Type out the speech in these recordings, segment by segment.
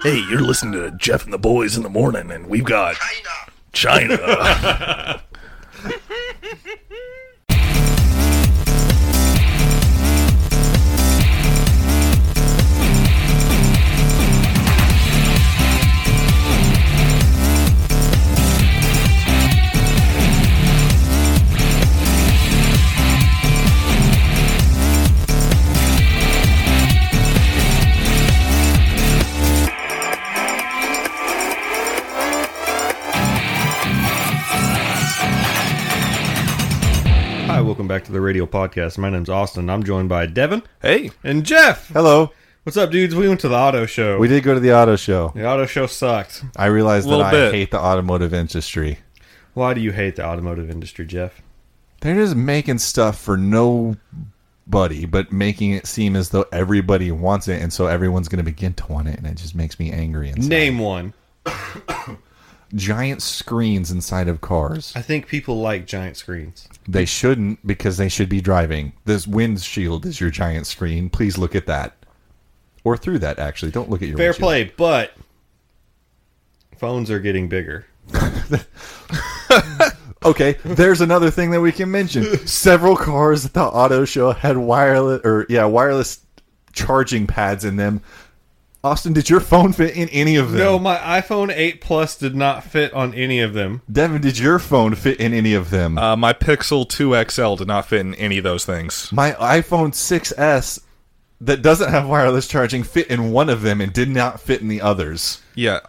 Hey, you're listening to Jeff and the Boys in the morning, and we've got China. Hi, welcome back to the Radial podcast. My name's Austin. I'm joined by Devin. Hey. And Jeff. Hello. What's up, dudes? We went to the auto show. We did go to the auto show. The auto show sucked. I realized that I bit. hate the automotive industry. Why do you hate the automotive industry, Jeff? They're just making stuff for nobody, but making it seem as though everybody wants it, and so everyone's going to begin to want it, and it just makes me angry inside. Name one. Giant screens inside of cars. I think people like giant screens. They shouldn't, because they should be driving. This windshield is your giant screen. Please look at that. Or through that, actually. Don't look at your Fair windshield. play, but phones are getting bigger. Okay, there's another thing that we can mention. Several cars at the auto show had wireless charging pads in them. Austin, did your phone fit in any of them? No, my iPhone 8 Plus did not fit on any of them. Devin, did your phone fit in any of them? My Pixel 2 XL did not fit in any of those things. My iPhone 6S that doesn't have wireless charging fit in one of them and did not fit in the others. Yeah,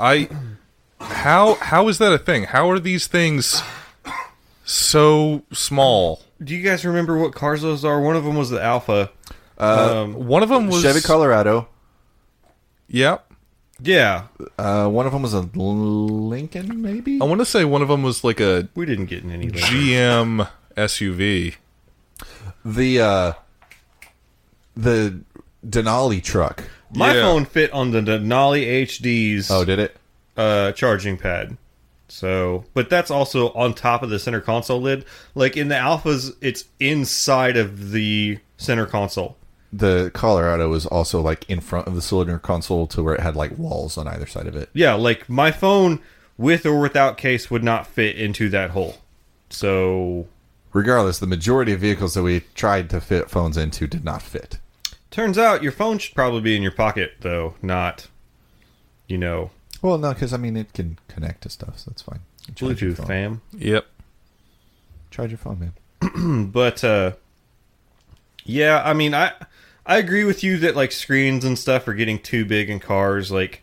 How is that a thing? How are these things so small? Do you guys remember what cars those are? One of them was the Alpha. One of them was Chevy Colorado. Yep. Yeah. One of them was a Lincoln, maybe? I want to say one of them was like a We didn't get in any of those. GM SUV. The Denali truck. My Yeah. phone fit on the Denali HD's Oh, did it? charging pad. So, but that's also on top of the center console lid. Like in the Alphas, it's inside of the center console. The Colorado was also like in front of the cylinder console to where it had like walls on either side of it. Yeah, like my phone with or without case would not fit into that hole. So, Regardless, the majority of vehicles that we tried to fit phones into did not fit. turns out your phone should probably be in your pocket, though, not, you know, Well, no, because I mean it can connect to stuff, so that's fine. Charge your Bluetooth, phone. fam. Yep. Charge your phone, man. But, yeah, I mean, I agree with you that, like, screens and stuff are getting too big in cars, like,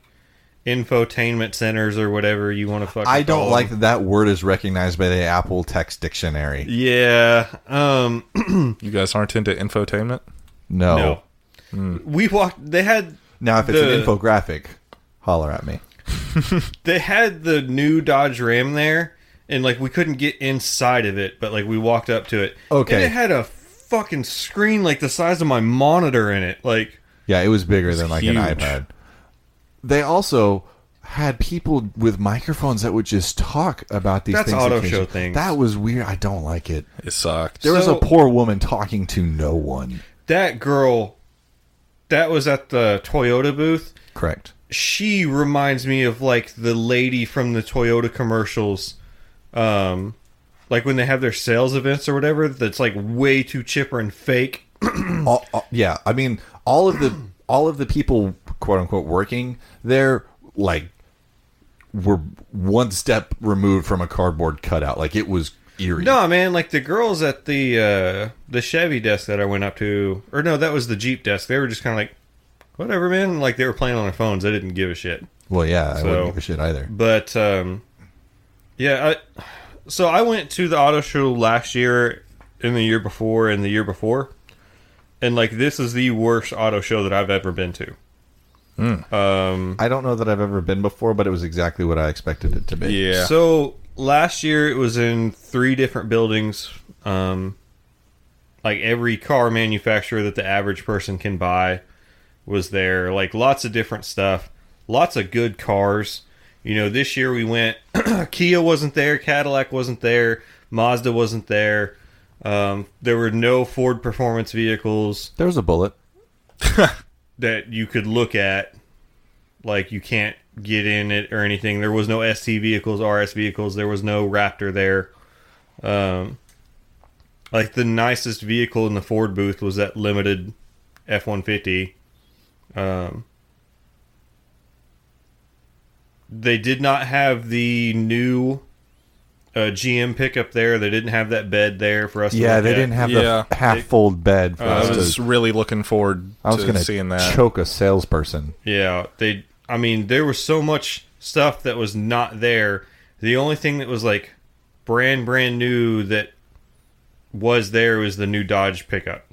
infotainment centers or whatever you want to fucking I don't call like them. that word is recognized by the Apple Text Dictionary. Yeah, You guys aren't into infotainment? No. We walked, they had Now, if it's an infographic, holler at me. they had the new Dodge Ram there, and like we couldn't get inside of it, but like we walked up to it. Okay. And it had a fucking screen like the size of my monitor in it. Like, Yeah, it was bigger than like huge. an iPad. They also had people with microphones that would just talk about these That's things. auto occasionally. show things. That was weird. I don't like it. It sucked. There was So- a poor woman talking to no one. that girl that was at the Toyota booth, Correct. she reminds me of like the lady from the Toyota commercials. Like when they have their sales events or whatever, that's like way too chipper and fake. Yeah, I mean, all of the people, quote unquote, working there, like, were one step removed from a cardboard cutout. Like, it was eerie. No, man, like the girls at the Chevy desk that I went up to, or no, that was the Jeep desk. They were just kind of like, whatever, man. Like they were playing on their phones. They didn't give a shit. Well, yeah, I So- wouldn't give a shit either. But yeah, so I went to the auto show last year, and the year before, and the year before, and like this is the worst auto show that I've ever been to. I don't know that I've ever been before, but it was exactly what I expected it to be. Yeah. So last year it was in 3 different buildings. Like every car manufacturer that the average person can buy was there. Like lots of different stuff, lots of good cars. You know, this year we went. Kia wasn't there, Cadillac wasn't there, Mazda wasn't there. There were no Ford performance vehicles There was a Bullet. that you could look at. like you can't get in it or anything. There was no ST vehicles, RS vehicles. There was no Raptor there. Like the nicest vehicle in the Ford booth was that limited F-150. They did not have the new GM pickup there. They didn't have that bed there for us to look Yeah, they at. didn't have the half-fold bed for I us was to... really looking forward I was to going seeing to that. choke a salesperson. Yeah, I mean, there was so much stuff that was not there. The only thing that was like brand new that was there was the new Dodge pickup.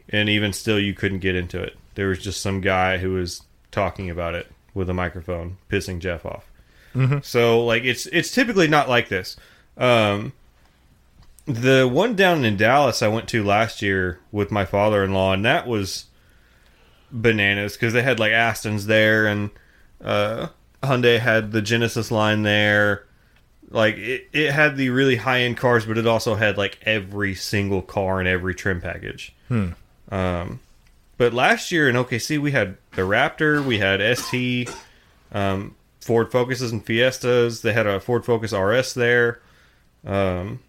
And even still, you couldn't get into it. There was just some guy who was talking about it with a microphone, pissing Jeff off. Mm-hmm. So, like, it's typically not like this. The one down in Dallas I went to last year with my father-in-law, and that was bananas because they had like Astons there, and Hyundai had the Genesis line there. Like it had the really high end cars, but it also had like every single car and every trim package. But last year in OKC we had the Raptor, we had ST, Ford Focuses and Fiestas. They had a Ford Focus RS there. God,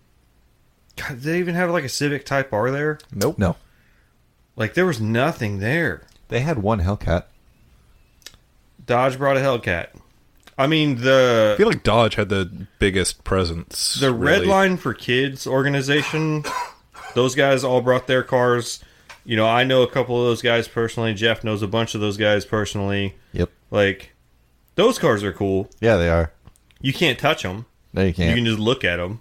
did they even have like a Civic Type R there? Nope. No. Like there was nothing there. They had one Hellcat. Dodge brought a Hellcat. I mean, I feel like Dodge had the biggest presence. the really. Redline for Kids organization, those guys all brought their cars. You know, I know a couple of those guys personally. Jeff knows a bunch of those guys personally. Yep. Like, those cars are cool. Yeah, they are. You can't touch them. No, you You can't. can just look at them.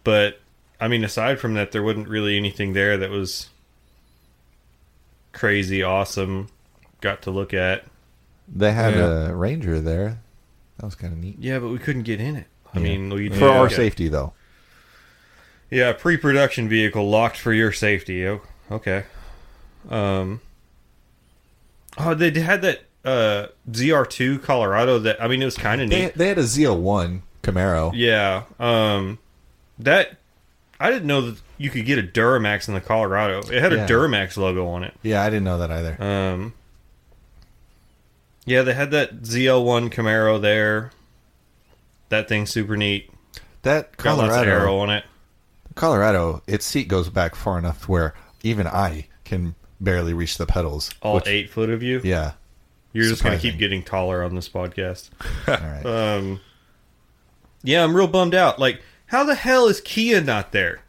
But, I mean, aside from that, there wasn't really anything there that was crazy awesome. Got to look at. They had Yeah. a Ranger there. That was kind of neat. Yeah, but we couldn't get in it. I Yeah. mean, For our safety, though. Yeah, pre-production vehicle locked for your safety. Oh, okay. Oh, they had that ZR2 Colorado. That I mean, it was kind of neat. They had a Z01 Camaro. Yeah. That I didn't know that you could get a Duramax in the Colorado. It had Yeah. a Duramax logo on it. Yeah, I didn't know that either. Yeah, they had that ZL1 Camaro there. That thing's super neat. That Got lots of aero on it. Colorado, its seat goes back far enough where even I can barely reach the pedals. All 8 foot of you. Yeah. You're just going to Surprising. keep getting taller on this podcast. All right. Yeah, I'm real bummed out. Like, how the hell is Kia not there?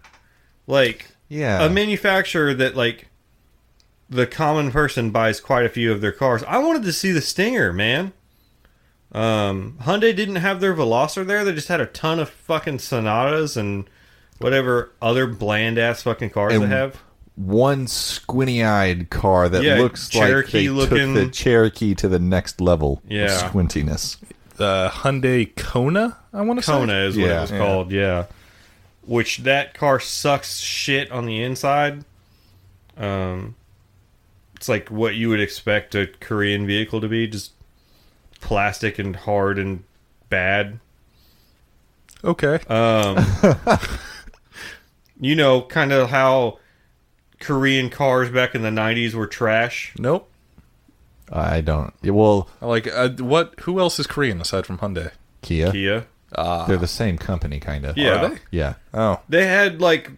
Like, Yeah. a manufacturer that, like, the common person buys quite a few of their cars. I wanted to see the Stinger, man. Hyundai didn't have their Veloster there. They just had a ton of fucking Sonatas and whatever other bland-ass fucking cars And they have. One squinty-eyed car that Yeah, looks like Cherokee they looking- took the Cherokee to the next level Yeah. of squintiness. The Hyundai Kona, I want to say. Kona is what Yeah. it was Yeah. called, yeah. Which that car sucks shit on the inside. It's like what you would expect a Korean vehicle to be, just plastic and hard and bad. Okay. You know, kind of how Korean cars back in the 90s were trash. Nope. I don't. Well, Like, what? Who else is Korean aside from Hyundai? Kia. Kia. They're the same company, kind of. Yeah. Are they? Yeah. Oh. They had like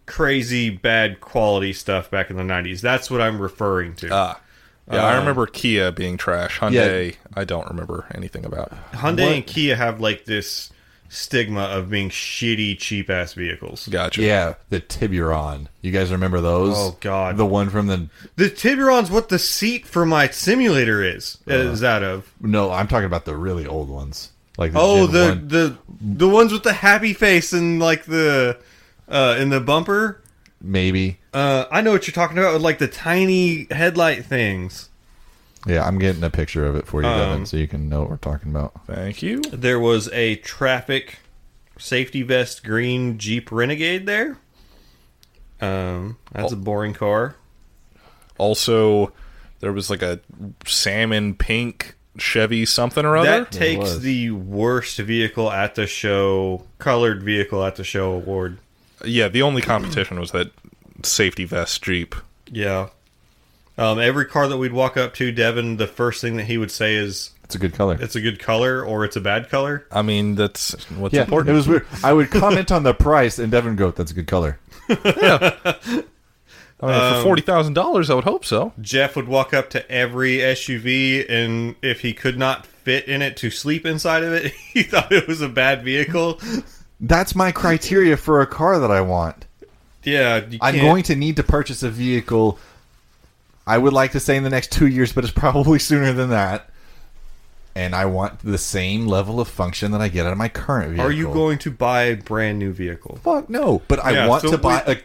crazy bad quality stuff back in the 90s. That's what I'm referring to. Yeah, I remember Kia being trash. Hyundai, I don't remember anything about. Hyundai and Kia have like this stigma of being shitty, cheap ass vehicles. Gotcha. Yeah, the Tiburon. You guys remember those? Oh, God. The one from the... The Tiburon's what the seat for my simulator is out of. No, I'm talking about the really old ones. Like the Oh, Gen 1. the ones with the happy face and like the in the bumper. Maybe. I know what you're talking about with like the tiny headlight things. Yeah, I'm getting a picture of it for you, Devin, so you can know what we're talking about. Thank you. There was a traffic safety vest green Jeep Renegade there. That's a boring car. Also, there was like a salmon pink Chevy something or other. That takes was. the worst vehicle at the show, colored vehicle at the show award. Yeah, the only competition was that safety vest Jeep. Yeah. Every car that we'd walk up to, Devin, the first thing that he would say is, It's a good color. it's a good color or it's a bad color. I mean, that's what's Yeah, important. it was weird. I would comment on the price, and Devin would go, "That's a good color." I mean, for $40,000, I would hope so. Jeff would walk up to every SUV, and if he could not fit in it to sleep inside of it, he thought it was a bad vehicle. That's my criteria for a car that I want. Yeah, I'm going to need to purchase a vehicle. I would like to say in the next 2 years, but it's probably sooner than that. And I want the same level of function that I get out of my current vehicle. Are you going to buy a brand new vehicle? Fuck no. But I Yeah, want so to buy...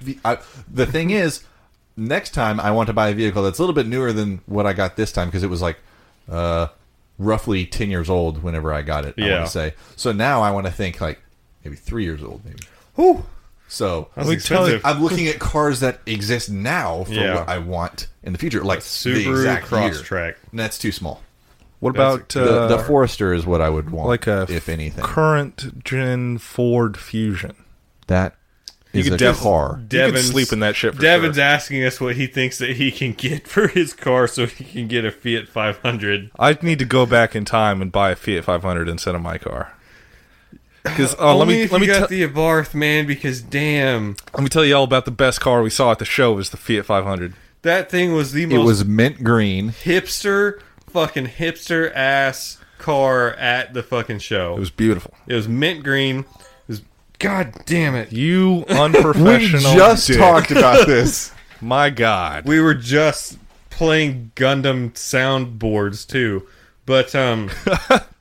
the thing is, next time I want to buy a vehicle that's a little bit newer than what I got this time, because it was like roughly 10 years old whenever I got it, I want to say. So now I want to think like maybe 3 years old, maybe. Whew. So That's expensive. I'm looking at cars that exist now for what I want in the future, like the Subaru exact Crosstrek. year. And that's too small. What about The Forester is what I would want, like a if anything. current gen Ford Fusion? That is a car. You could sleep in that shit for Devin's sure. asking us what he thinks that he can get for his car so he can get a Fiat 500. I'd need to go back in time and buy a Fiat 500 instead of my car. Because let Only me if let me you te- got the Abarth, man, because damn. let me tell you all about the best car we saw at the show was the Fiat 500. That thing was the most It was mint green. fucking hipster ass car at the fucking show. It was beautiful. It was mint green. It was, God damn it. You We unprofessional just dick. talked about this. My God. We were just playing Gundam soundboards too. But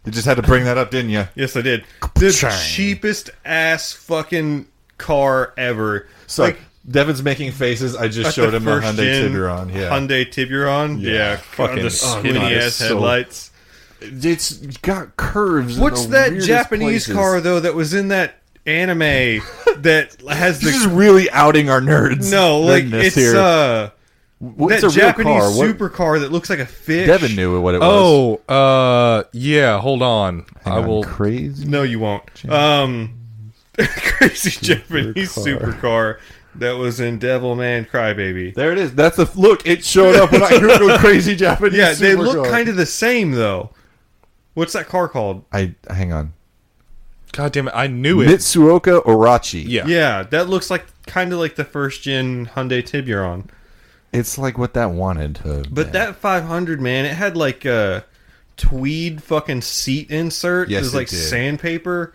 You just had to bring that up, didn't you? yes, I did. The cheapest ass fucking car ever. So Like, Devin's making faces. I just That's showed the him a first Hyundai gen Tiburon. Yeah, Hyundai Tiburon. Yeah, fucking the skinny God, ass it's so- headlights. it's got curves. What's in the that weirdest Japanese places. car though that was in that anime that has This is the really outing our nerds. no like nerdness it's here. that It's a real Japanese car. What- supercar that looks like a fish. Devin knew what it was. Oh, yeah, hold on. Hang I on, will. crazy. No, you won't. Crazy Japanese supercar that was in Devilman Crybaby. There it is. That's the look. It showed up when I heard crazy Japanese. Yeah, they look supercar. kind of the same though. What's that car called? I hang on. God damn it, I knew it. Mitsuoka Orachi. Yeah. Yeah, that looks like kind of like the first gen Hyundai Tiburon. It's like what that wanted to. But that 500, man, it had like a tweed fucking seat insert. Yes, it was it like did. sandpaper.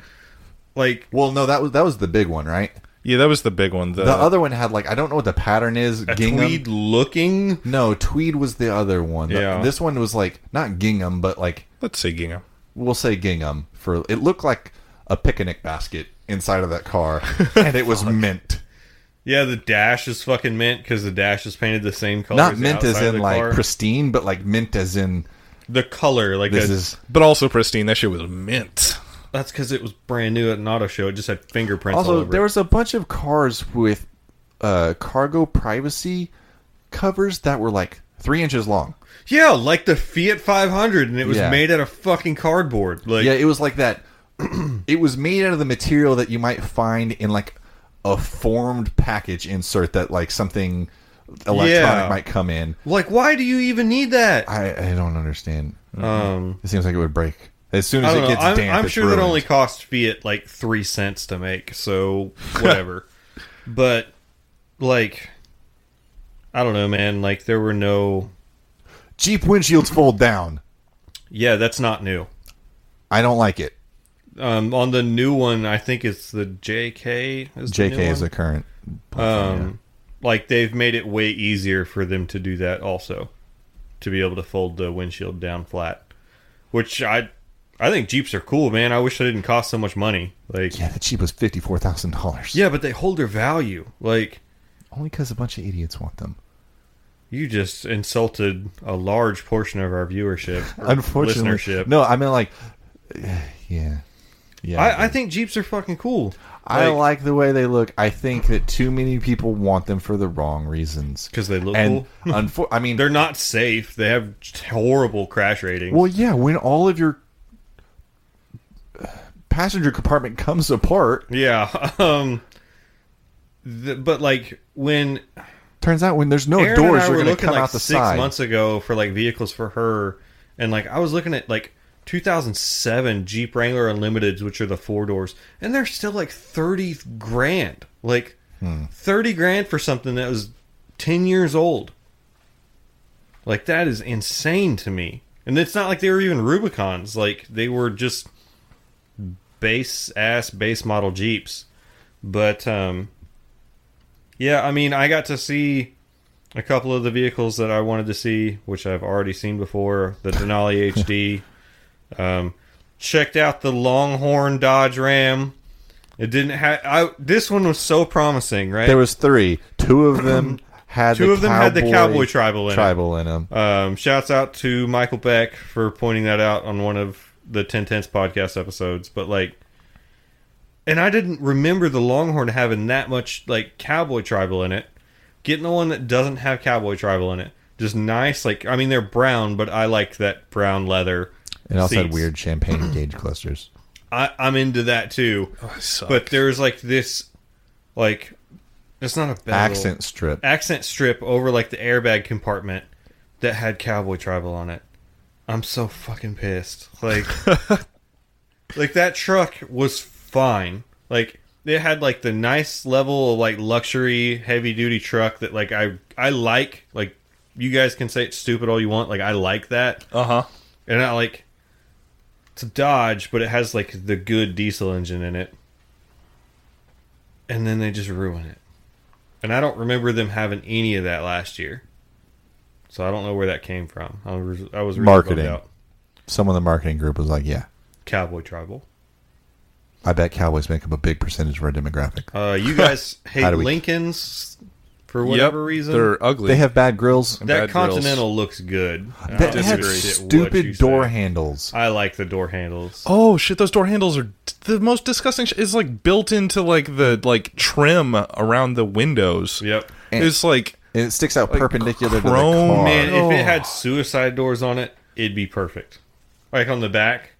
Like Well, no, that was the big one, right? Yeah, that was the big one. The other one had like I don't know what the pattern is. a Gingham. tweed looking. No, tweed was the other one. Yeah. This one was like not gingham, but like Let's say gingham. we'll say gingham for. It looked like a picnic basket inside of that car, and it was mint. Yeah, the dash is fucking mint because the dash is painted the same color. Not as the mint as outside of in the like car. pristine, but like mint as in the color. Like this a, is. But also pristine. That shit was mint. that's because it was brand new at an auto show. It just had fingerprints all Also, over there it. was a bunch of cars with cargo privacy covers that were like 3 inches long. Yeah, like the Fiat 500, and it was Yeah. made out of fucking cardboard. Like, Yeah, it was like that. It was made out of the material that you might find in like a formed package insert that like something electronic Yeah. might come in. like, why do you even need that? I don't understand. Um, It seems like it would break as soon I as don't it know. gets I'm, damp. I'm it's sure that ruined. only cost Fiat like 3 cents to make, so whatever. But like, I don't know, man. Like, there were no. Jeep windshields fold down. Yeah, that's not new. I don't like it. On the new one, I think it's the JK. Is the JK new is one? a current. Like they've made it way easier for them to do that also, to be able to fold the windshield down flat, which I think Jeeps are cool, man. I wish they didn't cost so much money. Like, Yeah, the Jeep was $54,000. yeah, but they hold their value. Like, Only because a bunch of idiots want them. you just insulted a large portion of our viewership, or Unfortunately, listenership. no. I mean, like, yeah. I think Jeeps are fucking cool. I like the way they look. I think that too many people want them for the wrong reasons. because they look And cool. I mean, They're not safe. They have horrible crash ratings. well, yeah. When all of your passenger compartment comes apart, Yeah. But like when Turns out when there's no Aaron doors, and I they're were going to looking come like out the 6 side. months ago for like vehicles for her, and like I was looking at like 2007 Jeep Wrangler Unlimiteds, which are the 4 doors, and they're still like 30 grand. Like 30 grand for something that was 10 years old. Like that is insane to me. And it's not like they were even Rubicons. Like they were just base model Jeeps. But yeah, I mean, I got to see a couple of the vehicles that I wanted to see, which I've already seen before. The Denali HD. Checked out the Longhorn Dodge Ram. It didn't have. This one was so promising, right? There was 3. 2 of them had the cowboy tribal in them. Shouts out to Michael Beck for pointing that out on one of the 1010s podcast episodes. But like, and I didn't remember the Longhorn having that much like cowboy tribal in it. Getting the one that doesn't have cowboy tribal in it, just nice. Like, I mean, they're brown, but I like that brown leather. It also had seats. weird champagne gauge clusters. I'm into that too. But there's like this, like, it's not a bezel. Accent strip over like the airbag compartment that had cowboy tribal on it. I'm so fucking pissed. Like, like that truck was fine. Like, it had like the nice level of like luxury heavy duty truck that like I like. Like, you guys can say it's stupid all you want. Like, I like that. And I like, it's a Dodge, but it has like the good diesel engine in it. And then they just ruin it. And I don't remember them having any of that last year. So I don't know where that came from. I was really Marketing. bummed out. Someone in the marketing group was like, yeah. Cowboy tribal. I bet cowboys make up a big percentage of our demographic. You guys hate we- Lincolns for whatever reason? They're ugly. They have bad grills. That bad grills. Continental looks good. That had stupid door handles. I like the door handles. Oh shit! Those door handles are the most disgusting. It's like built into like the like trim around the windows. Yep. It's like And it sticks out perpendicular to the chrome, car. Man, if it had suicide doors on it, it'd be perfect. Like on the back.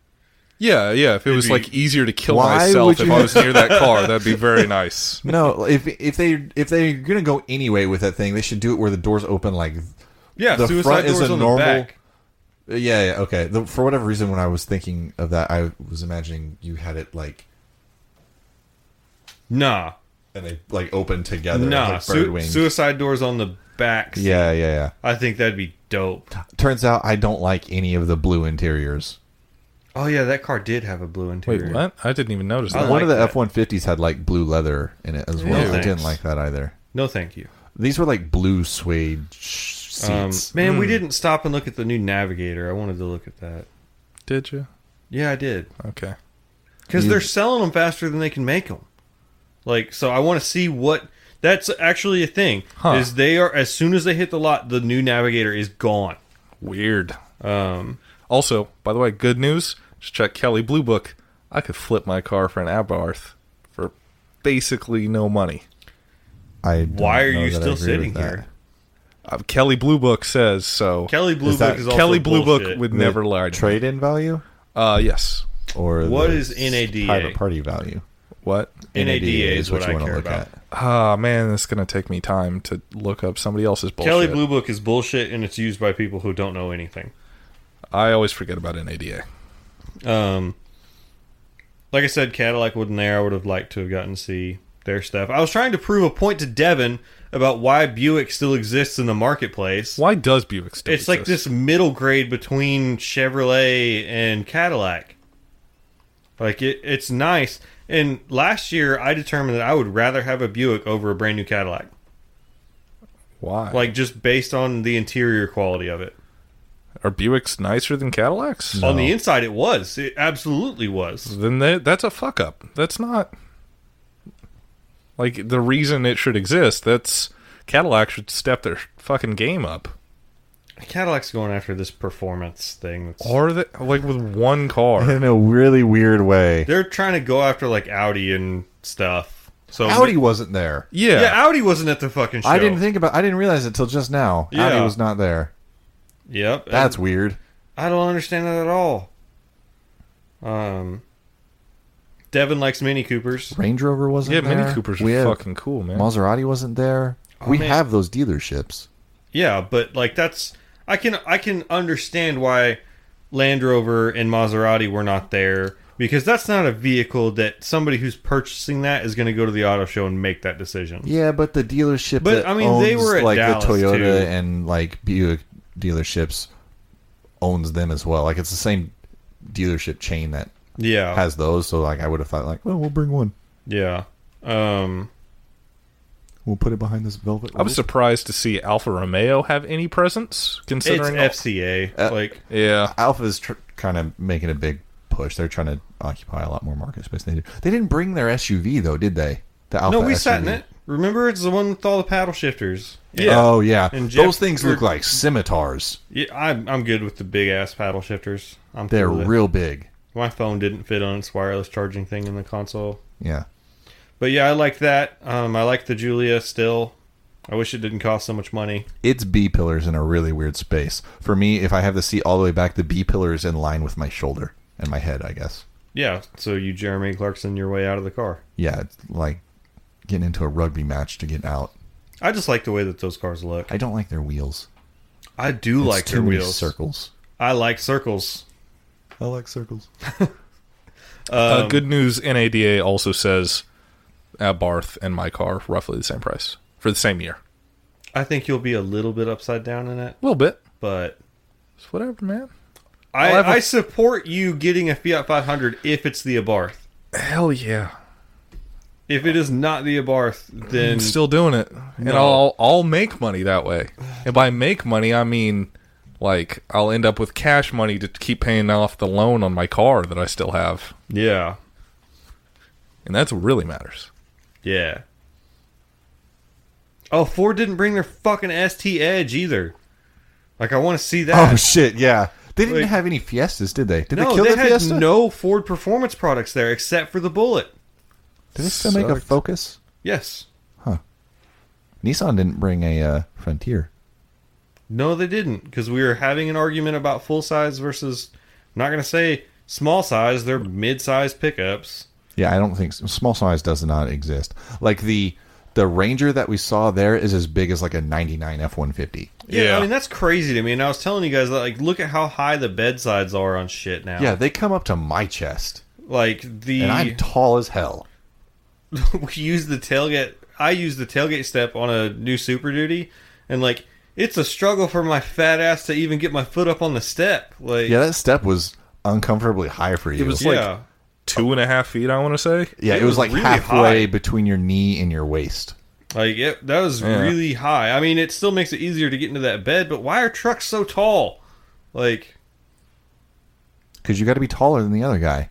yeah. If it was be- like easier to kill Why myself would if you- I was near that car, that'd be very nice. No, if they're gonna go anyway with that thing, they should do it where the doors open like Yeah, the suicide front doors is a on normal. the back. Yeah, okay. For whatever reason, when I was thinking of that, I was imagining you had it like Nah. and they like open together. Nah. like bird wings. Suicide doors on the back. seat. Yeah. I think that'd be dope. Turns out I don't like any of the blue interiors. Oh, yeah, that car did have a blue interior. Wait, what? I didn't even notice I that. One of the that. F-150s had like blue leather in it as well. No I thanks. didn't like that either. No, thank you. These were like blue suede seats. Man, we didn't stop and look at the new Navigator. I wanted to look at that. Did you? Yeah, I did. Okay. Because they're selling them faster than they can make them. Like, so I want to see what... That's actually a thing. Huh. Is they are, as soon as they hit the lot, the new Navigator is gone. Weird. Also, by the way, good news. Just check Kelly Blue Book. I could flip my car for an Abarth for basically no money. I don't Why are know you that I still agree sitting with that. here? Kelly Blue Book says so. Kelly Blue Is that- Book is also Kelly Blue bullshit. Book would never lie to me. Trade-in value Yes. or What the is NADA? private party value? What? NADA is what I wanna care look about. at. Ah, man, it's going to take me time to look up somebody else's bullshit. Kelly Blue Book is bullshit, and it's used by people who don't know anything. I always forget about NADA. Like I said, Cadillac wasn't there. I would have liked to have gotten to see their stuff. I was trying to prove a point to Devin about why Buick still exists in the marketplace. Why does Buick still It's like exist? this middle grade between Chevrolet and Cadillac. Like, it's nice. And last year, I determined that I would rather have a Buick over a brand new Cadillac. Why? Like, just based on the interior quality of it. Are Buicks nicer than Cadillacs? On the inside, it was. It absolutely was. Then that's a fuck up. That's not like the reason it should exist. That's Cadillac should step their fucking game up. Cadillac's going after this performance thing. Or they, like with one car. In a really weird way. They're trying to go after, like, Audi and stuff. So Audi wasn't there. Yeah. Yeah, Audi wasn't at the fucking show. I didn't realize it till just now. Yeah. Audi was not there. Yep. That's and weird. I don't understand that at all. Devin likes Mini Coopers. Range Rover wasn't Yeah, there. Mini Coopers We are had- fucking cool, man. Maserati wasn't there. We have those dealerships. Yeah, but like that's I can understand why Land Rover and Maserati were not there, because that's not a vehicle that somebody who's purchasing that is going to go to the auto show and make that decision. Yeah, but the dealership But, that I mean, owns they were at like Dallas, the Toyota too. and like Buick dealerships owns them as well. Like it's the same dealership chain that Yeah. has those. So like I would have thought like, well, we'll bring one. Yeah. We'll put it behind this velvet. I was surprised to see Alfa Romeo have any presence, It's considering FCA. Like, yeah. Alpha's kind of making a big push. They're trying to occupy a lot more market space than they do. They didn't bring their SUV though, did they? The Alpha no, we SUV. sat in it. Remember, it's the one with all the paddle shifters. Oh yeah, And Jeff- those things look like scimitars. Yeah, I'm good with the big ass paddle shifters. They're cool with it. real big. My phone didn't fit on its wireless charging thing in the console. Yeah. But yeah, I like that. I like the Giulia still. I wish it didn't cost so much money. Its B pillar's in a really weird space. For me, if I have the seat all the way back, the B pillar is in line with my shoulder and my head, I guess. Yeah, so you Jeremy Clarkson your way out of the car. Yeah, it's like getting into a rugby match to get out. I just like the way that those cars look. I don't like their wheels. I do It's like too their many wheels. circles. I like circles. I like circles. Good news, NADA also says Abarth and my car roughly the same price for the same year. I think you'll be a little bit upside down in it, A little bit. but It's whatever, man. I support you getting a Fiat 500 if it's the Abarth. Hell yeah. If it is not the Abarth, then I'm still doing it. And No. I'll make money that way. And by make money, I mean, like, I'll end up with cash money to keep paying off the loan on my car that I still have. yeah, And that's what really matters. yeah. Oh, Ford didn't bring their fucking ST Edge either. Like, I want to see that. Oh shit! Yeah, they didn't Like- have any Fiestas, did they? Did no, they kill they the had Fiesta? no Ford performance products there except for the Bullet. Did they still make a Sucked. Focus? Yes. Nissan didn't bring a Frontier. No, they didn't, because we were having an argument about full size versus, I'm not going to say small size, they're mid-size pickups. Yeah, I don't think small size does not exist. Like the Ranger that we saw there is as big as like a '99 F-150. Yeah, I mean, that's crazy to me. And I was telling you guys that, like, look at how high the bedsides are on shit now. Yeah, they come up to my chest, Like, and I'm tall as hell. we use the tailgate. I use the tailgate step on a new Super Duty, and like it's a struggle for my fat ass to even get my foot up on the step. Like, Yeah, that step was uncomfortably high for you. It was yeah, like 2.5 feet, I want to say. yeah, it it was was like really halfway high. between your knee and your waist. like that was Yeah. really high. I mean, it still makes it easier to get into that bed, but why are trucks so tall? Like, Because you got to be taller than the other guy.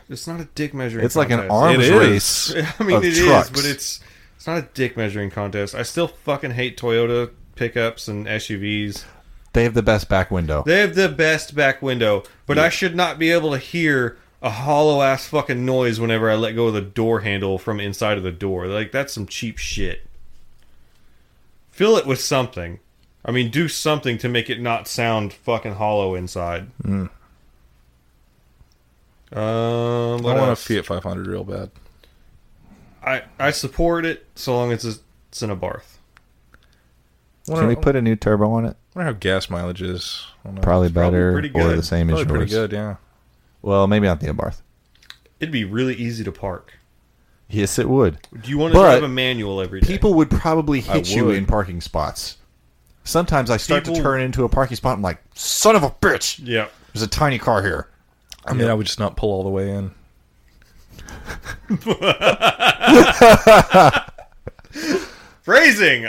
it's not a dick measuring. It's like an contest. arms It race. is. I mean, of it is, trucks. but it's not a dick measuring contest. I still fucking hate Toyota pickups and SUVs. They have the best back window. They have the best back window, but I should not be able to hear a hollow ass fucking noise whenever I let go of the door handle from inside of the door. Like, that's some cheap shit. Fill it with something. I mean, do something to make it not sound fucking hollow inside. What I want a else? Fiat 500 real bad. I support it so long as it's in a Barth. Can we put a new turbo on it? I wonder how gas mileage is. I don't know. Probably It's probably better pretty or good. the same as Probably yours. pretty good, yeah. Well, maybe not the Abarth. It'd be really easy to park. Yes, it would. Do you want to But drive a manual every day? People would probably hit you would. in parking spots. Sometimes I start to People- turn into a parking spot. I'm like, son of a bitch! Yeah. There's a tiny car here. I mean, I would just not pull all the way in. Phrasing.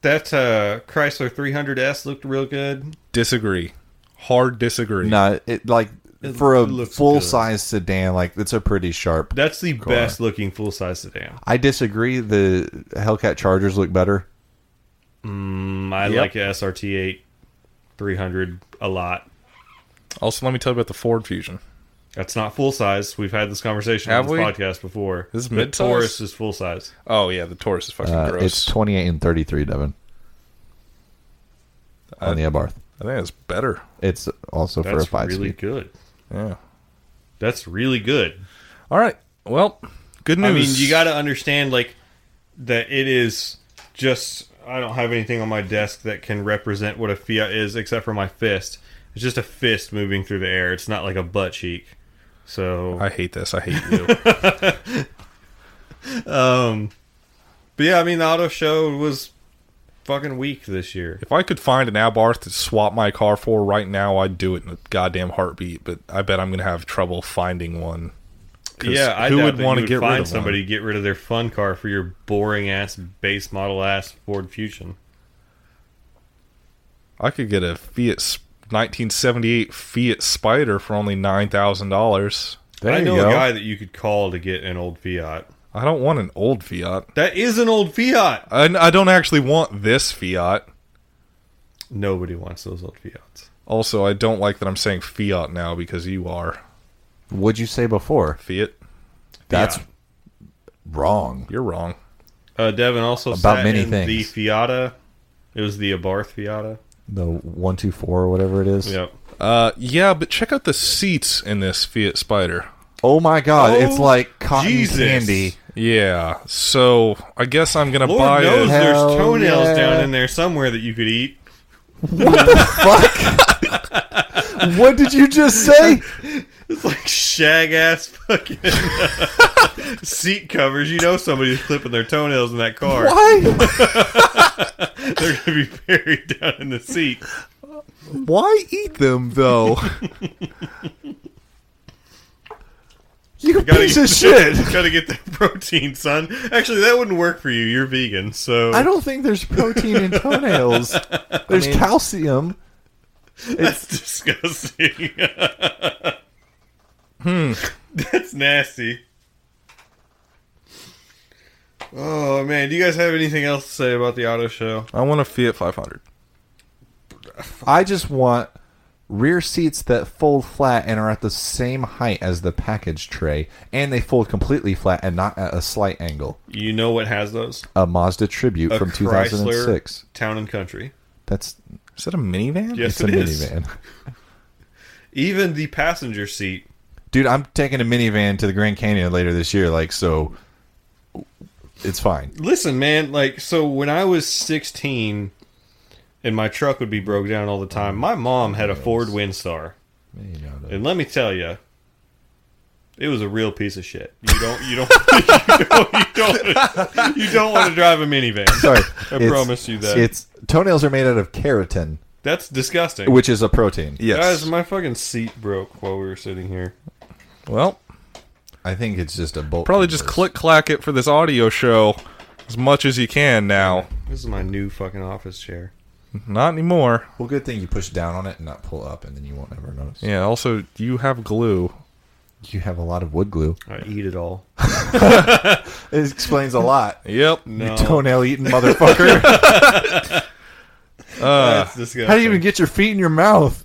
That Chrysler 300S looked real good. Disagree. Hard disagree. No, it like It for a looks full size sedan, like it's a pretty sharp. That's the best looking full size sedan. I disagree. The Hellcat Chargers look better. I Yep. like a SRT8 300 a lot. Also, let me tell you about the Ford Fusion. That's not full size. We've had this conversation Have on this we? podcast before. This is The mid-size? Taurus is full size. Oh, yeah, the Taurus is fucking gross. It's 28 and 33, Devin. On the Abarth. I think it's better. It's also for a That's 5 really speed. good. Yeah. That's really good. All right. Well, Good news. I mean, you got to understand, like, that it is just... I don't have anything on my desk that can represent what a Fiat is except for my fist. It's just a fist moving through the air. It's not like a butt cheek. So I hate this. I hate you. But yeah, I mean, the auto show was fucking weak this year. If I could find an Abarth to swap my car for right now, I'd do it in a goddamn heartbeat. But I bet I'm going to have trouble finding one. Yeah, I who doubt would that want you to would get rid find of somebody one? to get rid of their fun car for your boring ass base model ass Ford Fusion. I could get a 1978 Fiat Spider for only $9,000. I know a guy that you could call to get an old Fiat. I don't want an old Fiat. That is an old Fiat. I don't actually want this Fiat. Nobody wants those old Fiats. Also, I don't like that I'm saying Fiat now because you are. What'd you say before? Fiat. That's Fiat. wrong. You're wrong. Devin also About sat many in things. the Fiata. It was the Abarth Fiata. The 124 or whatever it is. Yep. Yeah, but check out the seats in this Fiat Spider. Oh my god, it's Oh, like cotton Jesus. candy. Yeah, so I guess I'm gonna Lord buy knows it. there's Hell toenails yeah. down in there somewhere that you could eat. Fuck. What did you just say? It's like shag ass fucking seat covers. You know somebody's clipping their toenails in that car. Why? They're gonna be buried down in the seat. Why eat them though? You piece of shit. Gotta get that protein, son. Actually, that wouldn't work for you. You're vegan, so I don't think there's protein in toenails. There's calcium. that's disgusting. That's nasty. Oh man, do you guys have anything else to say about the auto show? I want a Fiat 500. I just want rear seats that fold flat and are at the same height as the package tray, and they fold completely flat and not at a slight angle. You know what has those? A Mazda Tribute A from Chrysler 2006. Town and Country. That's Is that a minivan? Yes, it's a it is. minivan. Even the passenger seat. Dude, I'm taking a minivan to the Grand Canyon later this year, like, so it's fine. Listen, man, like, so when I was 16 and my truck would be broke down all the time, my mom had a Ford Windstar. And let me tell you, it was a real piece of shit. You don't you don't want to drive a minivan. Sorry, I promise you that. Its toenails are made out of keratin, That's disgusting. which is a protein. Yes. Guys, my fucking seat broke while we were sitting here. Well, I think it's just a bolt. probably just converse. click-clack it for this audio show as much as you can now. This is my new fucking office chair. Not anymore. Well, good thing you push down on it and not pull up, and then you won't ever notice. Yeah, also, you have glue. You have a lot of wood glue. I eat it all. It explains a lot. Yep. No. You toenail eating motherfucker. That's disgusting. How do you even get your feet in your mouth?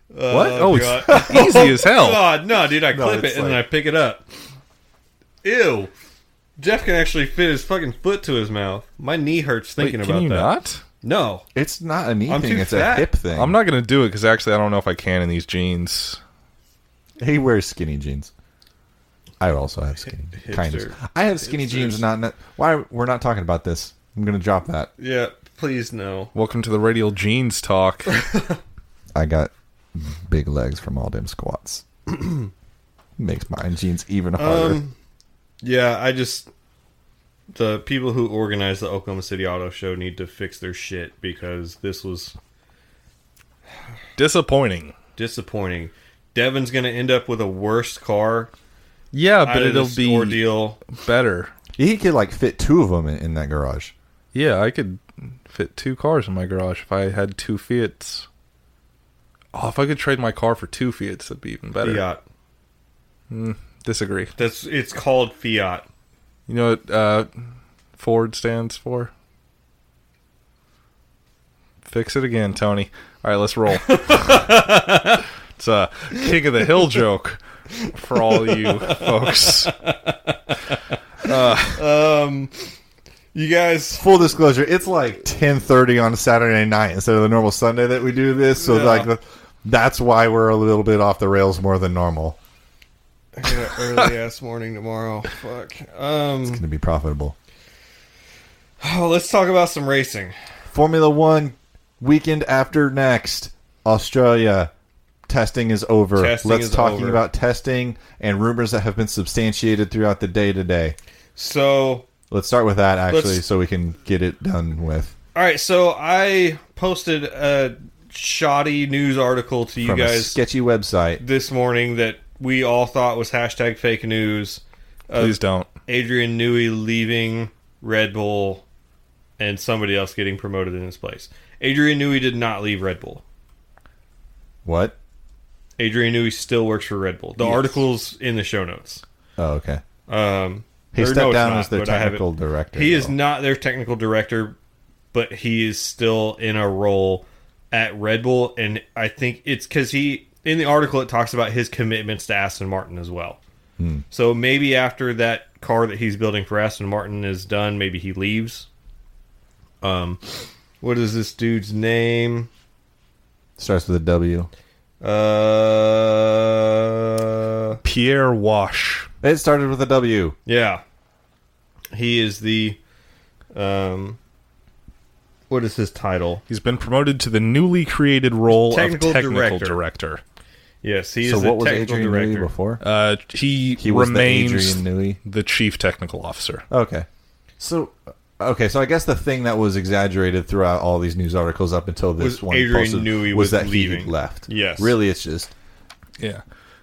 What? Oh, God. it's easy as hell. God, no, dude, I clip it's it and then I like- pick it up. Ew. Jeff can actually fit his fucking foot to his mouth. My knee hurts Wait, thinking can about you that. not? No. It's not a knee I'm thing. too It's fat. a hip thing. I'm not going to do it because actually I don't know if I can in these jeans. He wears skinny jeans. I also have skinny kind Hipster. of. I have skinny jeans. Not why we're not talking about this. I'm gonna drop that. Yeah, please no. Welcome to the Radial Jeans Talk. I got big legs from all them squats. Makes my jeans even harder. Yeah, the people who organized the Oklahoma City Auto Show need to fix their shit because this was Disappointing. disappointing. Devin's going to end up with a worse car. Yeah, but out of it'll this be ordeal. better. He could like fit two of them in that garage. Yeah, I could fit 2 cars in my garage if I had 2 Fiats. Oh, if I could trade my car for 2 Fiats, that'd be even better. Fiat. Disagree. It's called Fiat. You know what Ford stands for? Fix it again, Tony. All right, let's roll. It's a King of the Hill joke for all you folks. You guys, Full disclosure, it's like 10:30 on a Saturday night instead of the normal Sunday that we do this. So Yeah. like that's why we're a little bit off the rails more than normal. I got an early ass morning tomorrow. Fuck. It's going to be profitable. Oh, let's talk about some racing. Formula One weekend after next. Australia. Testing is over. Let's talking about testing and rumors that have been substantiated throughout the day today. So let's start with that, actually, so we can get it done with. All right, so I posted a shoddy news article to you From guys. A sketchy website. This morning that we all thought was hashtag fake news. Please don't. Adrian Newey leaving Red Bull and somebody else getting promoted in his place. Adrian Newey did not leave Red Bull. What? Adrian Newey still works for Red Bull. The article's in the show notes. Oh, okay. He stepped down as their technical director. He is not their technical director, but he is still in a role at Red Bull, and I think it's because in the article it talks about his commitments to Aston Martin as well. So maybe after that car that he's building for Aston Martin is done, maybe he leaves. What is this dude's name? Starts with a W. Pierre Wash. It started with a W. Yeah. He is the... what is his title? He's been promoted to the newly created role of technical director. Yes, he is so the what was technical Adrian director. Newey before? He was remains the Adrian Newey? the chief technical officer. Okay. So I guess the thing that was exaggerated throughout all these news articles up until this one Adrian posted Newey was was that leaving. he left. Yes. Really, it's just... Yeah.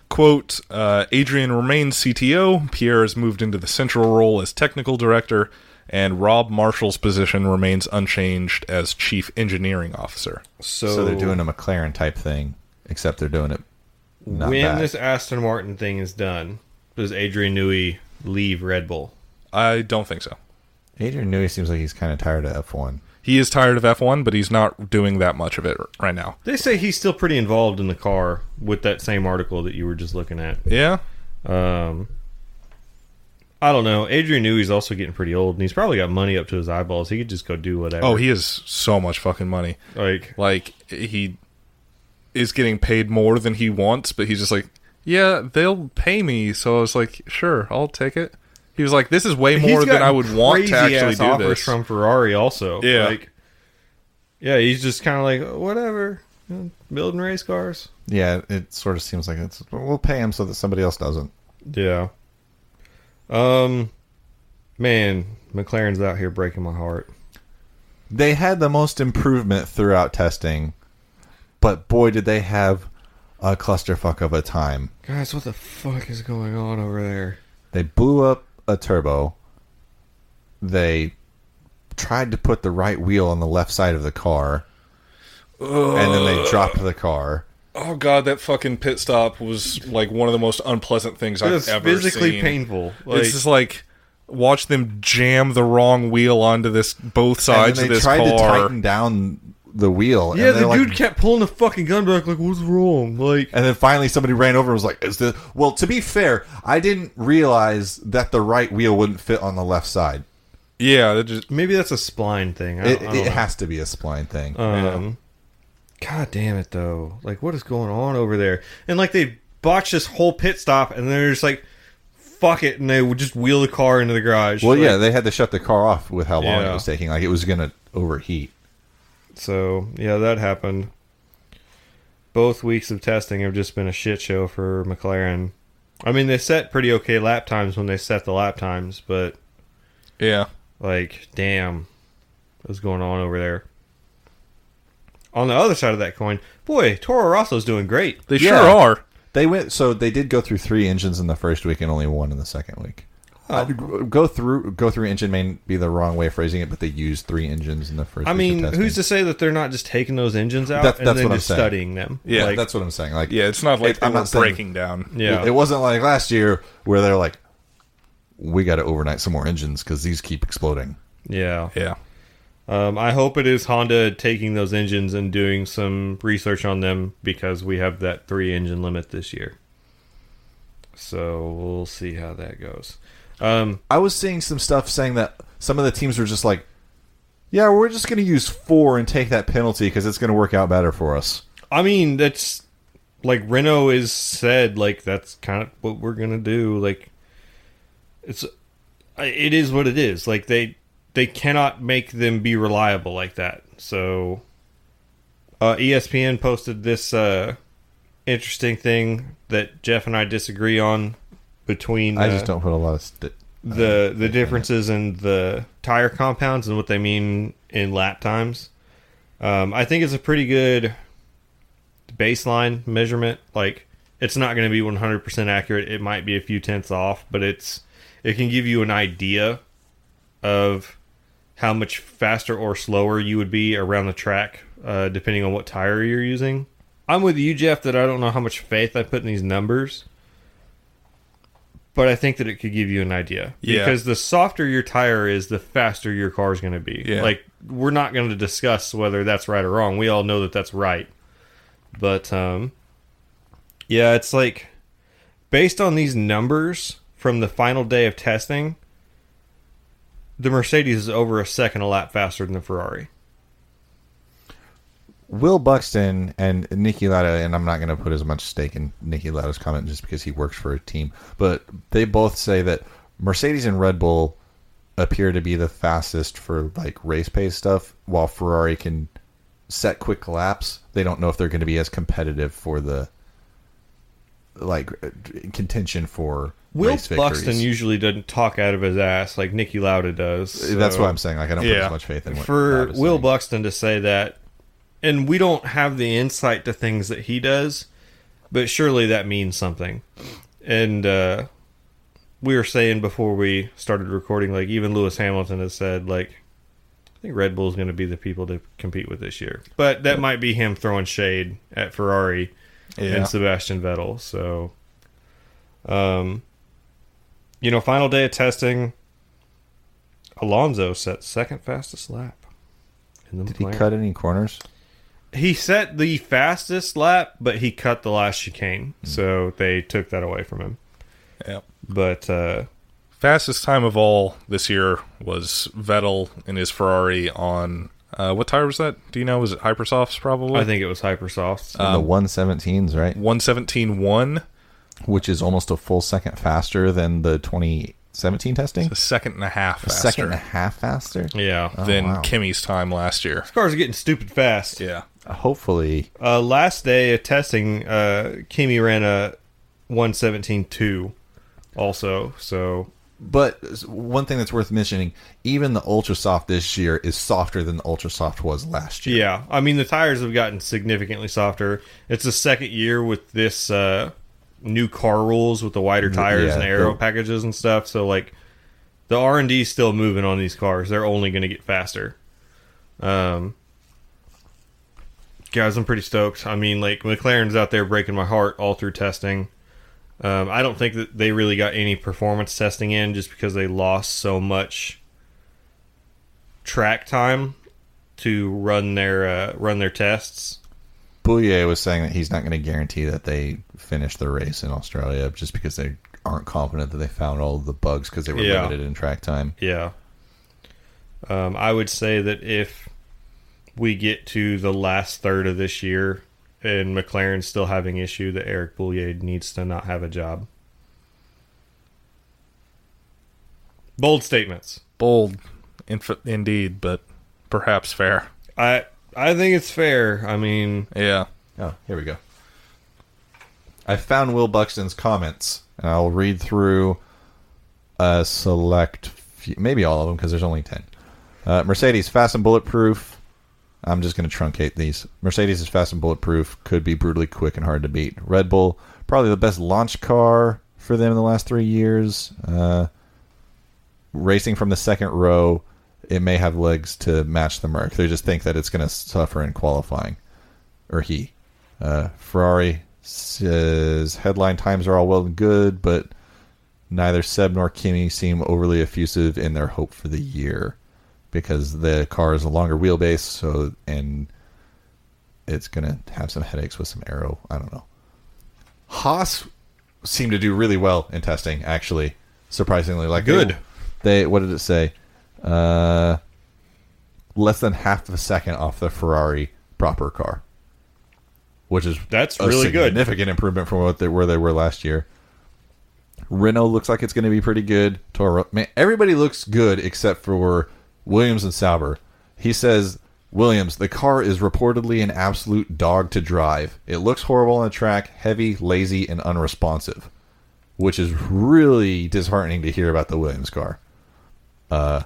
Quote, Adrian remains CTO, Pierre has moved into the central role as technical director, and Rob Marshall's position remains unchanged as chief engineering officer. So they're doing a McLaren type thing, except they're doing it not when bad. this Aston Martin thing is done, does Adrian Newey leave Red Bull? I don't think so. Adrian Newey seems like he's kind of tired of F1. He is tired of F1, but he's not doing that much of it right now. They say he's still pretty involved in the car with that same article that you were just looking at. Yeah? I don't know. Adrian Newey's also getting pretty old, and he's probably got money up to his eyeballs. He could just go do whatever. Oh, he has so much fucking money. Like he is getting paid more than he wants, but he's just like, yeah, they'll pay me. So I was like, sure, I'll take it. He was like, this is way more than I would want to actually do offers this. From Ferrari also. Yeah. Yeah, he's just kind of like, whatever, building race cars. Yeah, it sort of seems like we'll pay him so that somebody else doesn't. Yeah. Man, McLaren's out here breaking my heart. They had the most improvement throughout testing, but boy, did they have a clusterfuck of a time. Guys, what the fuck is going on over there? They blew up a turbo. They tried to put the right wheel on the left side of the car, and then they dropped the car. Oh god, that fucking pit stop was like one of the most unpleasant things I've ever physically seen. Painful. It's just like watch them jam the wrong wheel onto both sides of this car. They tried to tighten down the wheel. Yeah, and the dude kept pulling the fucking gun back like, what's wrong? And then finally somebody ran over and was like, well, to be fair, I didn't realize that the right wheel wouldn't fit on the left side. Yeah, maybe that's a spline thing. It has to be a spline thing. God damn it, though. Like, what is going on over there? And, like, they botched this whole pit stop, and they're just like, fuck it, and they would just wheel the car into the garage. Well, yeah, they had to shut the car off with how long it was taking. Like, it was going to overheat. So, yeah, that happened. Both weeks of testing have just been a shit show for McLaren. I mean, they set pretty okay lap times when they set the lap times, but... Yeah. Like, damn. What's going on over there? On the other side of that coin, boy, Toro Rosso's doing great. They sure are. They did go through 3 engines in the first week and only 1 in the second week. Go through engine may be the wrong way of phrasing it, but they used 3 engines in the first week. I mean, who's to say that they're not just taking those engines out that's and then just studying them? Yeah, that's what I'm saying. Like, yeah, it's not like they were breaking down. Yeah. It wasn't like last year where they're like, we got to overnight some more engines because these keep exploding. Yeah. Yeah. I hope it is Honda taking those engines and doing some research on them because we have that 3-engine limit this year. So we'll see how that goes. I was seeing some stuff saying that some of the teams were just like, yeah, we're just going to use 4 and take that penalty because it's going to work out better for us. I mean, that's like Renault is said, like that's kind of what we're gonna do. Like it is what it is. Like they cannot make them be reliable like that. So ESPN posted this interesting thing that Jeff and I disagree on between. I just don't put a lot of the differences in the tire compounds and what they mean in lap times. I think it's a pretty good baseline measurement. Like, it's not going to be 100% accurate. It might be a few tenths off, but it can give you an idea of how much faster or slower you would be around the track, depending on what tire you're using. I'm with you, Jeff, that I don't know how much faith I put in these numbers, but I think that it could give you an idea. Yeah. Because the softer your tire is, the faster your car is going to be. Yeah. Like, we're not going to discuss whether that's right or wrong. We all know that that's right. But, yeah, it's like, based on these numbers from the final day of testing, the Mercedes is over a second a lap faster than the Ferrari. Will Buxton and Niki Lauda, and I'm not going to put as much stake in Niki Lauda's comment just because he works for a team, but they both say that Mercedes and Red Bull appear to be the fastest for like race pace stuff, while Ferrari can set quick laps. They don't know if they're going to be as competitive for the like contention for Will race victories. Buxton usually doesn't talk out of his ass like Niki Lauda does. So. That's what I'm saying. Like, I don't put as much faith in what for Lauda's Will saying. Buxton to say that. And we don't have the insight to things that he does, but surely that means something. And we were saying before we started recording, like, even Lewis Hamilton has said, like, I think Red Bull's going to be the people to compete with this year. But that might be him throwing shade at Ferrari and Sebastian Vettel. So, final day of testing, Alonso set second fastest lap. Did he cut any corners? He set the fastest lap, but he cut the last chicane, so they took that away from him. Yeah. But fastest time of all this year was Vettel in his Ferrari on what tire was that? Do you know? Was it Hypersofts probably? I think it was Hypersofts. The 117s, right? 117.1, which is almost a full second faster than the 2017 testing. a second and a half faster. A second and a half faster? Yeah. Than Kimmy's time last year. These cars are getting stupid fast. Yeah. Hopefully. Last day of testing, Kimi ran a 117.2 also, so... But one thing that's worth mentioning, even the Ultra Soft this year is softer than the Ultra Soft was last year. Yeah, I mean, the tires have gotten significantly softer. It's the second year with this new car rules with the wider tires and aero packages and stuff, so, like, the R&D is still moving on these cars. They're only going to get faster. Guys, I'm pretty stoked. I mean, like, McLaren's out there breaking my heart all through testing. I don't think that they really got any performance testing in just because they lost so much track time to run their tests. Bouillet was saying that he's not going to guarantee that they finish the race in Australia just because they aren't confident that they found all of the bugs because they were limited in track time. Yeah. I would say that if we get to the last third of this year and McLaren's still having issue, that Eric Bouillet needs to not have a job. Bold statements. Bold, indeed, but perhaps fair. I think it's fair. I mean... Yeah. Oh, here we go. I found Will Buxton's comments, and I'll read through a select few, maybe all of them, because there's only 10. Mercedes, fast and bulletproof. I'm just going to truncate these. Mercedes is fast and bulletproof, could be brutally quick and hard to beat. Red Bull, probably the best launch car for them in the last 3 years. Racing from the second row, it may have legs to match the Merc. They just think that it's going to suffer in qualifying. Or he. Ferrari says headline times are all well and good, but neither Seb nor Kimi seem overly effusive in their hope for the year. Because the car is a longer wheelbase, and it's going to have some headaches with some aero. I don't know. Haas seemed to do really well in testing, actually. Surprisingly. Like good. They what did it say? Less than half of a second off the Ferrari proper car. which is that's really good. Significant improvement from where they were last year. Renault looks like it's going to be pretty good. Toro, man, everybody looks good except for Williams and Sauber. He says, Williams, the car is reportedly an absolute dog to drive. It looks horrible on the track, heavy, lazy, and unresponsive, which is really disheartening to hear about the Williams car. I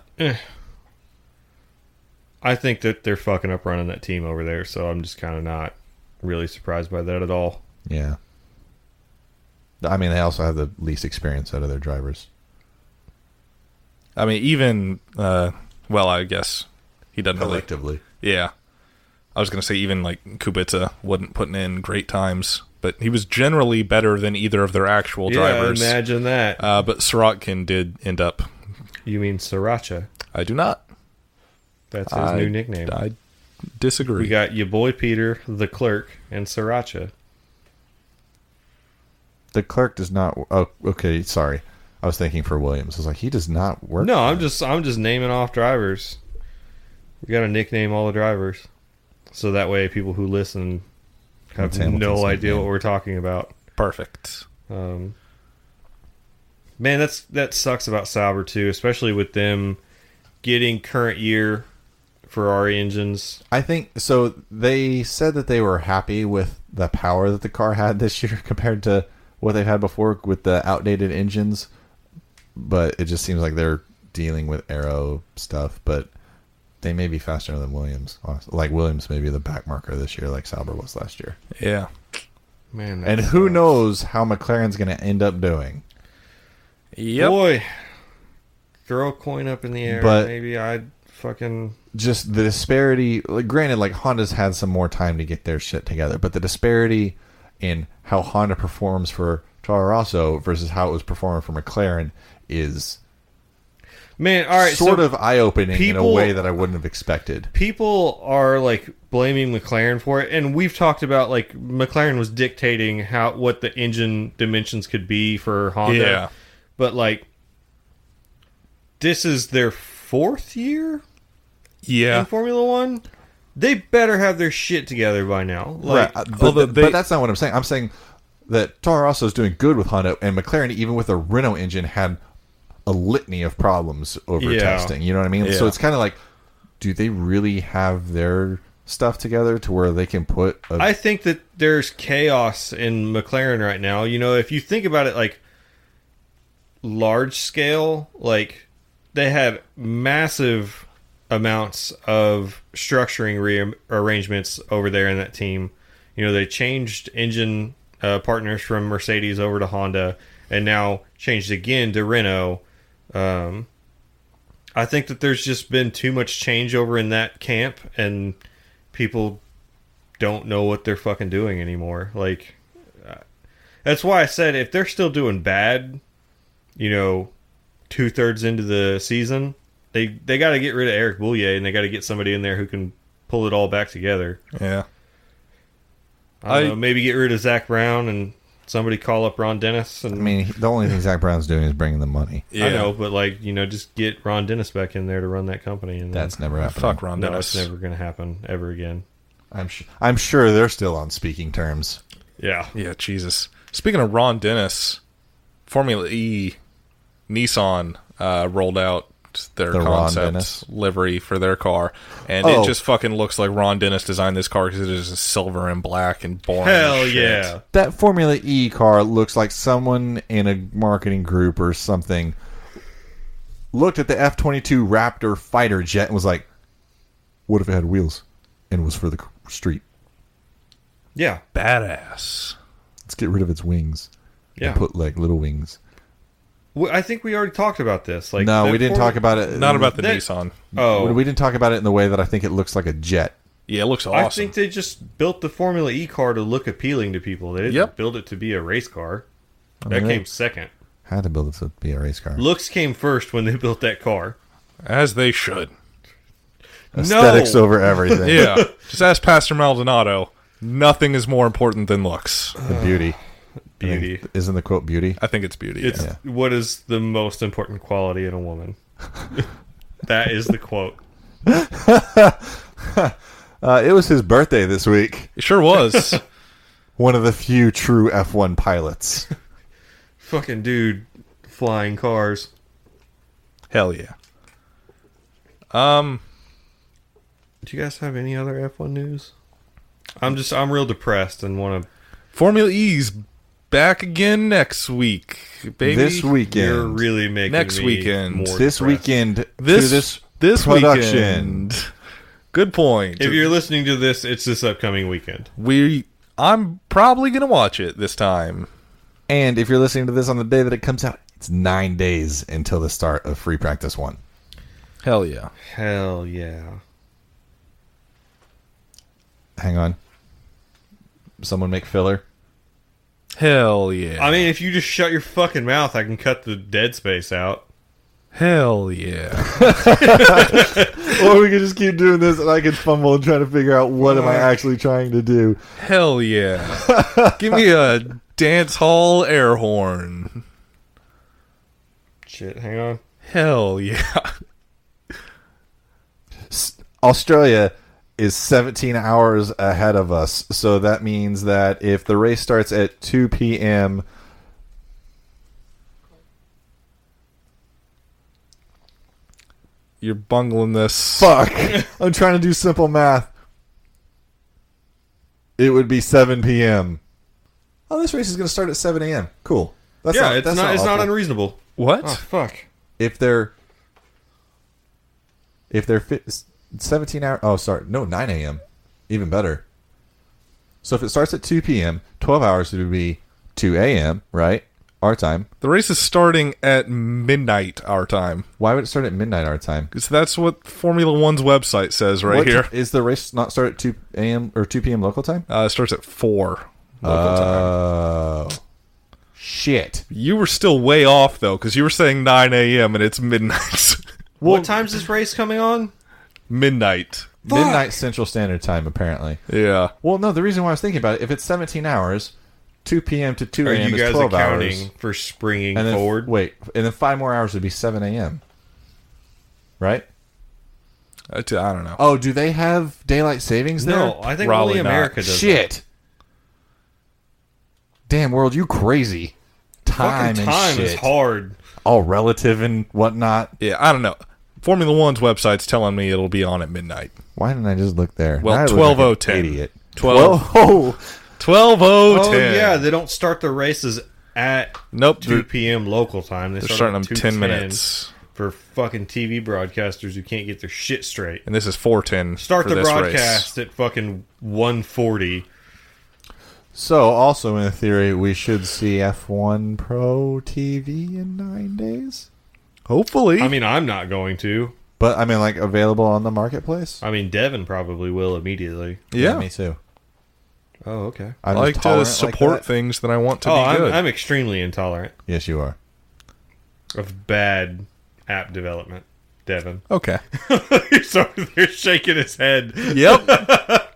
think that they're fucking up running that team over there, so I'm just kind of not really surprised by that at all. Yeah. I mean, they also have the least experience out of their drivers. I mean, even, I guess he doesn't collectively. Yeah. I was going to say even like Kubica wasn't putting in great times, but he was generally better than either of their actual drivers. Yeah, imagine that. But Sirotkin did end up. You mean Sriracha? I do not. That's his new nickname. I disagree. We got your boy Peter, the clerk, and Sriracha. The clerk does not... Oh, okay, sorry. I was thinking for Williams. I was like, he does not work. No, I'm just naming off drivers. We got to nickname all the drivers. So that way people who listen have no idea what we're talking about. Perfect. Man, that sucks about Sauber too, especially with them getting current year Ferrari engines. I think so. They said that they were happy with the power that the car had this year compared to what they've had before with the outdated engines, but it just seems like they're dealing with aero stuff. But they may be faster than Williams. Honestly. Like Williams may be the back marker this year, like Sauber was last year. Yeah, man. And who knows how McLaren's going to end up doing? Yep. Boy, throw a coin up in the air. But maybe I'd fucking just the disparity. Like, granted, like Honda's had some more time to get their shit together, but the disparity in how Honda performs for Toro Rosso versus how it was performing for McLaren is all right, sort of eye-opening in a way that I wouldn't have expected. People are like blaming McLaren for it, and we've talked about like McLaren was dictating what the engine dimensions could be for Honda. Yeah. But like this is their 4th year in Formula One. They better have their shit together by now. Like, right. But that's not what I'm saying. I'm saying that Toro Rosso is doing good with Honda, and McLaren, even with a Renault engine, had a litany of problems over testing. You know what I mean? Yeah. So it's kind of like, do they really have their stuff together to where they can put... I think that there's chaos in McLaren right now. You know, if you think about it like large scale, like they had massive amounts of structuring rearrangements over there in that team. You know, they changed engine partners from Mercedes over to Honda, and now changed again to Renault. I think that there's just been too much changeover in that camp, and people don't know what they're fucking doing anymore. Like, that's why I said if they're still doing bad, you know, 2/3 into the season, they got to get rid of Eric Boullier, and they got to get somebody in there who can pull it all back together. Yeah. I don't know, maybe get rid of Zach Brown and somebody call up Ron Dennis. And, I mean, the only thing Zach Brown's doing is bringing the money. Yeah. I know, but like, you know, just get Ron Dennis back in there to run that company. And that's never happened. Fuck Ron Dennis. No, it's never going to happen ever again. I'm sure they're still on speaking terms. Yeah. Yeah, Jesus. Speaking of Ron Dennis, Formula E, Nissan rolled out their concept livery for their car, and it just fucking looks like Ron Dennis designed this car because it is silver and black and boring. Hell yeah. That Formula E car looks like someone in a marketing group or something looked at the F-22 Raptor fighter jet and was like, what if it had wheels and was for the street? Yeah. Badass. Let's get rid of its wings. Yeah. And put like little wings. I think we already talked about this. Like, no, we didn't talk about it. Not about the Nissan. Oh. We didn't talk about it in the way that I think it looks like a jet. Yeah, it looks awesome. I think they just built the Formula E car to look appealing to people. They didn't build it to be a race car. That came second. Had to build it to be a race car. Looks came first when they built that car. As they should. Aesthetics over everything. Yeah. Just ask Pastor Maldonado. Nothing is more important than looks. The beauty. Beauty. I mean, isn't the quote beauty? I think it's beauty. It's what is the most important quality in a woman? That is the quote. It was his birthday this week. It sure was. One of the few true F1 pilots. Fucking dude flying cars. Hell yeah. Do you guys have any other F1 news? I'm real depressed and want to... Formula E's back again next week, baby. This weekend. You're really making next me weekend. more This depressed. weekend. This production. weekend. Good point. If you're listening to this, it's this upcoming weekend. I'm probably gonna watch it this time. And if you're listening to this on the day that it comes out, it's 9 days until the start of Free Practice 1. Hell yeah. Hell yeah. Hang on. Someone make filler. Hell yeah. I mean, if you just shut your fucking mouth, I can cut the dead space out. Hell yeah. Or we could just keep doing this and I could fumble and try to figure out what am I actually trying to do. Hell yeah. Give me a dance hall air horn. Shit, hang on. Hell yeah. Australia is 17 hours ahead of us. So that means that if the race starts at 2 p.m. You're bungling this. Fuck. I'm trying to do simple math. It would be 7 p.m. Oh, this race is going to start at 7 a.m. Cool. It's not unreasonable. What? Oh, fuck. If they're 17 hours. Oh, sorry. No, 9 a.m. Even better. So if it starts at 2 p.m., 12 hours would be 2 a.m., right? Our time. The race is starting at midnight our time. Why would it start at midnight our time? Because that's what Formula One's website says here. Is the race not start at 2 a.m. or 2 p.m. local time? It starts at 4 local time. Oh. Shit. You were still way off, though, because you were saying 9 a.m. and it's midnight. What time's this race coming on? Midnight. Midnight Central Standard Time, apparently. Yeah. Well, no, the reason why I was thinking about it, if it's 17 hours, 2 p.m. to 2 Are a.m. you is guys 12 accounting hours. for springing And then, forward? Wait, and then 5 more hours would be 7 a.m. Right? I don't know. Oh, do they have daylight savings there? No, I think Probably only not. America does. Shit. Damn, world, you crazy. Time Fucking and time shit. is hard. All relative and whatnot. Yeah, I don't know. Formula One's website's telling me it'll be on at midnight. Why didn't I just look there? Well, Now I look like an 12:10. Idiot. 12:10. Oh, yeah, they don't start the races at Nope. 2 p.m. local time. They're start starting at them 10 2:10 minutes. For fucking TV broadcasters who can't get their shit straight. And this is 4:10. Start for the this broadcast race. at fucking 1:40. So, also in theory, we should see F1 Pro TV in 9 days? Hopefully. I mean, I'm not going to. But, I mean, like, available on the marketplace? I mean, Devin probably will immediately. yeah. Me too. Oh, okay. I I'm like just to tolerant support like that. things that I want to be good. I'm extremely intolerant Yes, you are. of bad app development, Devin. Okay. He's over there shaking his head. Yep.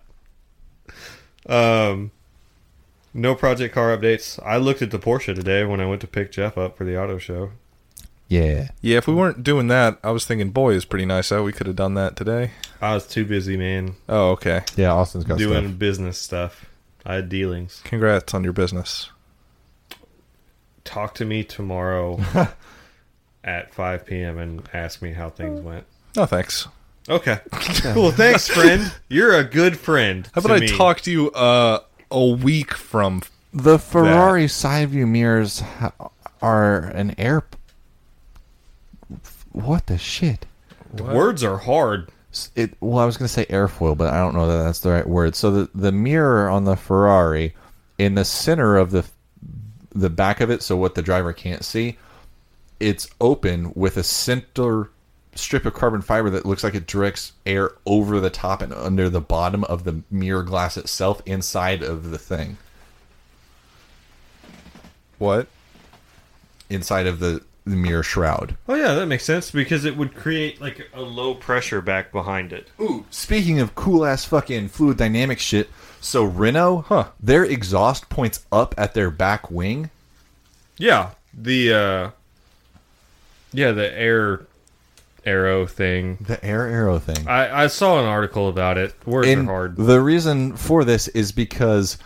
No Project Car updates. I looked at the Porsche today when I went to pick Jeff up for the auto show. Yeah. Yeah, if we weren't doing that, I was thinking, boy, it's pretty nice out. We could have done that today. I was too busy, man, Oh, okay. Yeah, Austin's got doing stuff. business stuff. I had dealings. Congrats on your business. Talk to me tomorrow at 5 p.m. and ask me how things went. No, thanks. Okay. Cool. Thanks, friend. You're a good friend. How about I talk to you a week from The Ferrari side view mirrors are an air... What the shit? Words are hard. Well, I was going to say airfoil, but I don't know that that's the right word. So the mirror on the Ferrari, in the center of the back of it, so what the driver can't see, it's open with a center strip of carbon fiber that looks like it directs air over the top and under the bottom of the mirror glass itself inside of the thing. what? Inside of the mirror shroud. Oh, yeah, that makes sense because it would create like a low pressure back behind it. Ooh, speaking of cool-ass fucking fluid dynamic shit, so Renault, their exhaust points up at their back wing. Yeah, the air arrow thing. The air arrow thing. I saw an article about it. Words are hard. The reason for this is because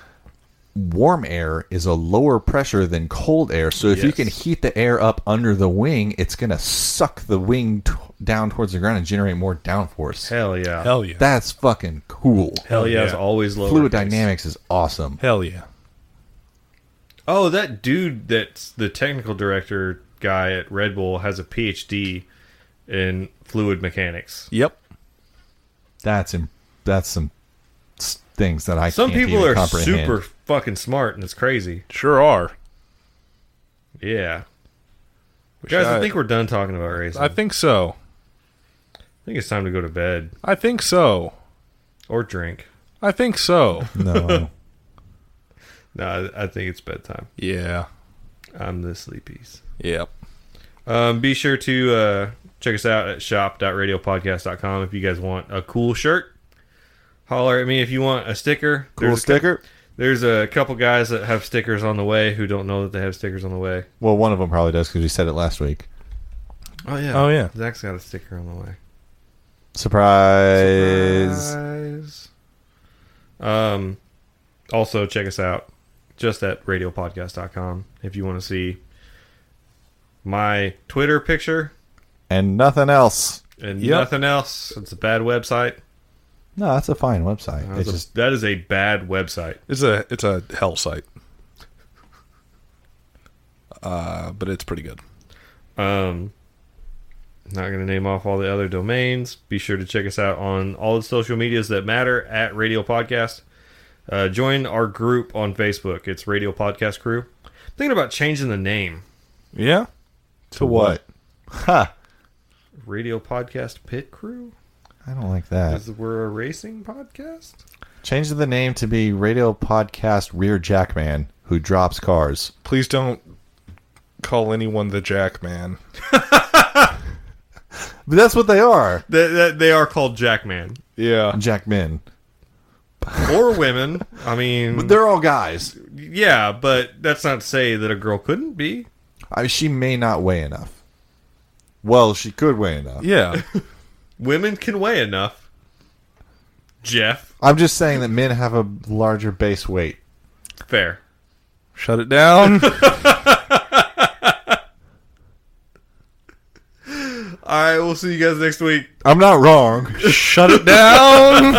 warm air is a lower pressure than cold air. So if you can heat the air up under the wing, it's going to suck the wing down towards the ground and generate more downforce. Hell yeah. Hell yeah. That's fucking cool. Hell yeah is always lower. Fluid dynamics is awesome. Hell yeah. Oh, that dude that's the technical director guy at Red Bull has a PhD in fluid mechanics. Yep. That's some things that Some can't people even are comprehend. super fucking smart, and it's crazy. Sure are. Yeah. Guys, I think we're done talking about racing. I think so. I think it's time to go to bed. I think so. Or drink. I think so. No. No, I think it's bedtime. Yeah. I'm the sleepies. Yep. Be sure to check us out at shop.radialpodcast.com if you guys want a cool shirt. Holler at me if you want a sticker. Cool sticker? There's a couple guys that have stickers on the way who don't know that they have stickers on the way. Well, one of them probably does because we said it last week. Oh, yeah. Oh, yeah. Zach's got a sticker on the way. Surprise. Also, check us out just at radialpodcast.com if you want to see my Twitter picture. And nothing else. And nothing else. It's a bad website. No, that's a fine website. That is a bad website. It's a hell site. But it's pretty good. Not going to name off all the other domains. Be sure to check us out on all the social medias that matter at Radial Podcast. Join our group on Facebook. It's Radial Podcast Crew. I'm thinking about changing the name. Yeah? To what? Ha! Radial Podcast Pit Crew? I don't like that. Because we're a racing podcast? Change the name to be Radio Podcast Rear Jackman, who drops cars. Please don't call anyone the Jackman. But that's what they are. They are called Jackman. Yeah. Jackmen. Or women. I mean... But they're all guys. Yeah, but that's not to say that a girl couldn't be. She may not weigh enough. Well, she could weigh enough. Yeah. Women can weigh enough. Jeff. I'm just saying that men have a larger base weight. Fair. Shut it down. Alright, we'll see you guys next week. I'm not wrong. Shut it down.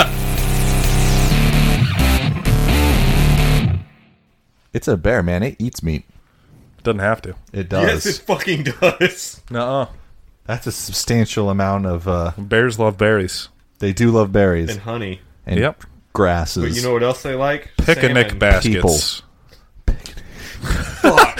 It's a bear, man. It eats meat. Doesn't have to. It does. Yes, it fucking does. Nuh-uh. That's a substantial amount of... Bears love berries. They do love berries. And honey. And Yep. grasses. But you know what else they like? Picnic Salmon. baskets. People. Fuck.